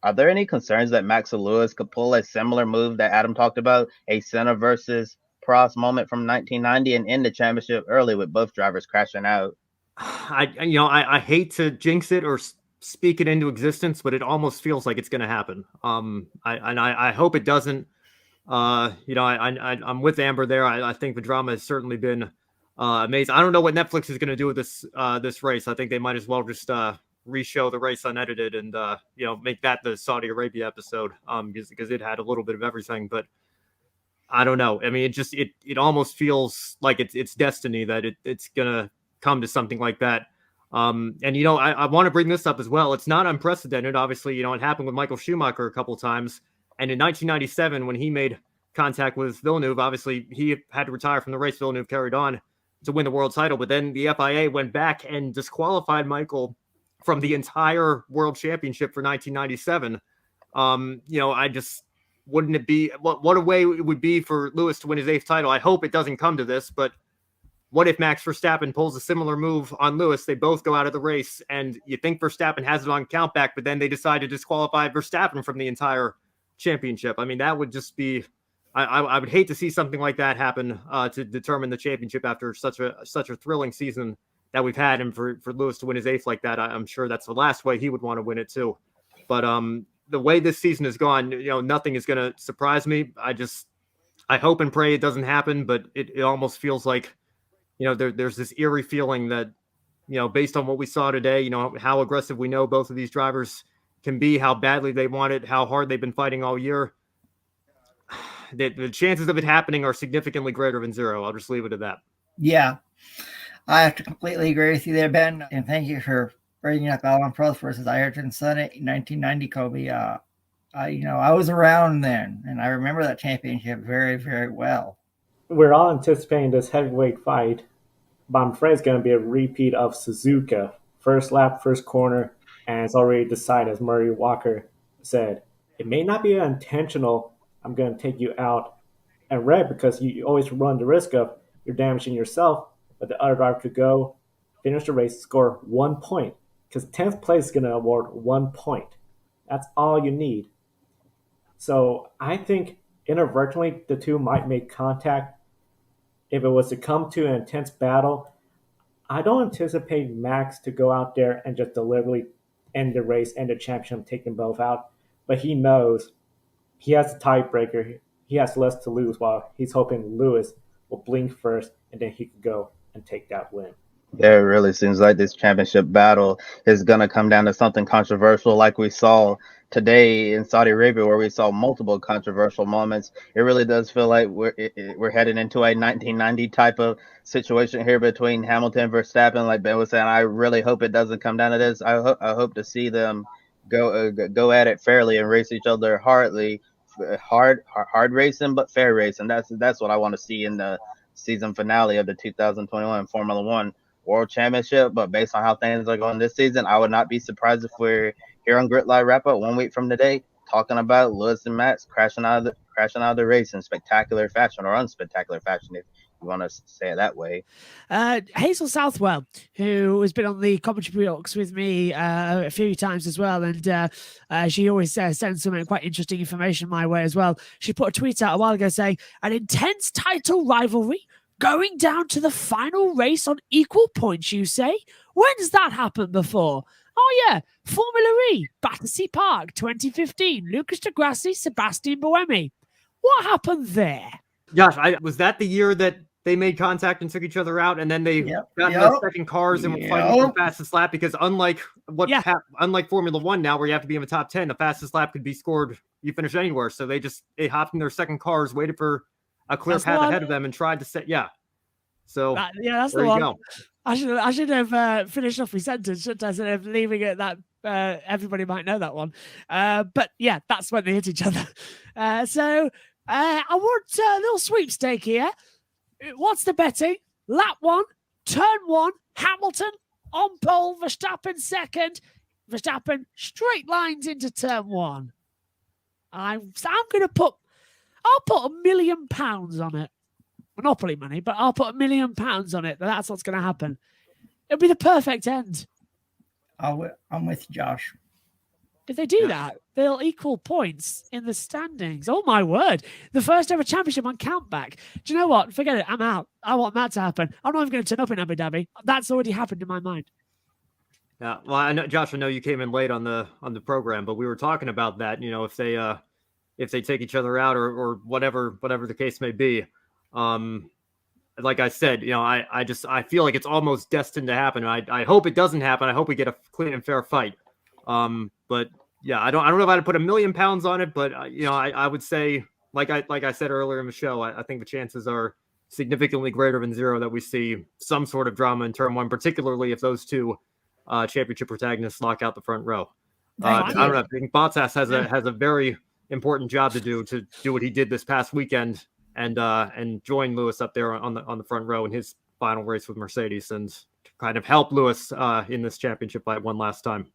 Are there any concerns that Max or Lewis could pull a similar move that Adam talked about, a Senna versus Prost moment from 1990 and end the championship early with both drivers crashing out? I hate to jinx it or speak it into existence, but it almost feels like it's going to happen. I hope it doesn't. I'm with Amber there. I think the drama has certainly been amazing. I don't know what Netflix is going to do with this race. I think they might as well just re-show the race unedited and make that the Saudi Arabia episode because it had a little bit of everything. But I don't know. I mean, it almost feels like it's destiny that it's gonna come to something like that. And I want to bring this up as well. It's not unprecedented. Obviously, it happened with Michael Schumacher a couple of times. And in 1997, when he made contact with Villeneuve, obviously he had to retire from the race. Villeneuve carried on to win the world title, but then the FIA went back and disqualified Michael from the entire world championship for 1997. I just wouldn't it be what a way it would be for Lewis to win his eighth title. I hope it doesn't come to this, but what if Max Verstappen pulls a similar move on Lewis? They both go out of the race, and you think Verstappen has it on countback, but then they decide to disqualify Verstappen from the entire championship. I mean, that would just be. I would hate to see something like that happen to determine the championship after such a thrilling season that we've had, and for Lewis to win his eighth like that, I'm sure that's the last way he would want to win it too. But the way this season has gone, nothing is going to surprise me. I hope and pray it doesn't happen, but it almost feels like, there's this eerie feeling that, based on what we saw today, how aggressive we know both of these drivers can be, how badly they want it, how hard they've been fighting all year. The chances of it happening are significantly greater than zero. I'll just leave it at that. Yeah, I have to completely agree with you there, Ben. And thank you for bringing up Alan Prost versus Ayrton Senna in 1990, Kobe. I was around then, and I remember that championship very, very well. We're all anticipating this heavyweight fight, but I'm afraid it's going to be a repeat of Suzuka. First lap, first corner, and it's already decided, as Murray Walker said. It may not be intentional, I'm going to take you out and red, because you always run the risk of you're damaging yourself, but the other driver could go, finish the race, score 1 point, because 10th place is going to award 1 point. That's all you need. So I think inadvertently the two might make contact. If it was to come to an intense battle, I don't anticipate Max to go out there and just deliberately end the race, end the championship, take them both out. But he knows he has a tiebreaker. He has less to lose, while he's hoping Lewis will blink first, and then he could go and take that win. Yeah, it really seems like this championship battle is going to come down to something controversial, like we saw today in Saudi Arabia, where we saw multiple controversial moments. It really does feel like we're heading into a 1990 type of situation here between Hamilton and Verstappen. Like Ben was saying, I really hope it doesn't come down to this. I hope to see them go at it fairly and race each other hard racing, but fair racing. That's what I want to see in the season finale of the 2021 Formula One World Championship. But based on how things are going this season, I would not be surprised if we're here on Grit Live Wrap Up 1 week from today talking about Lewis and Max crashing out of the race in spectacular fashion, or unspectacular fashion, if you want to say it that way. Hazel Southwell, who has been on the commentary box with me a few times as well, and she always sends some quite interesting information my way as well. She put a tweet out a while ago saying, an intense title rivalry going down to the final race on equal points, you say? When's that happened before? Oh, yeah, Formula E, Battersea Park, 2015, Lucas de Grassi, Sebastian Buemi. What happened there? Josh, was that the year that they made contact and took each other out, and then they got in the second cars and were fighting for the fastest lap? Because unlike Formula One now, where you have to be in the top 10, the fastest lap could be scored, you finish anywhere. So they hopped in their second cars, waited for a clear path ahead of them, and tried to set. Yeah. So that's the one. Go. I should have finished off my sentence, shouldn't I? Instead of leaving it that everybody might know that one. But yeah, that's when they hit each other. So I want a little sweepstake here. What's the betting? Lap 1, turn 1, Hamilton on pole, Verstappen second. Verstappen straight lines into turn 1. I'm going to I'll put £1 million on it. Monopoly money, but I'll put £1 million on it. That's what's going to happen. It'll be the perfect end. I'm with you, Josh. If they do that, they'll equal points in the standings. Oh my word. The first ever championship on countback. Do you know what? Forget it. I'm out. I want that to happen. I'm not even going to turn up in Abu Dhabi. That's already happened in my mind. Yeah. Well, I know, Josh, I know you came in late on the program, but we were talking about that, if they take each other out or whatever the case may be. Like I said, I feel like it's almost destined to happen. I hope it doesn't happen. I hope we get a clean and fair fight. But yeah, I don't know if I'd put £1 million on it, but I would say, like I said earlier in the show, I think the chances are significantly greater than zero that we see some sort of drama in turn one, particularly if those two championship protagonists lock out the front row. I don't know. I think Bottas has a very important job to do what he did this past weekend and join Lewis up there on the front row in his final race with Mercedes and kind of help Lewis in this championship fight one last time.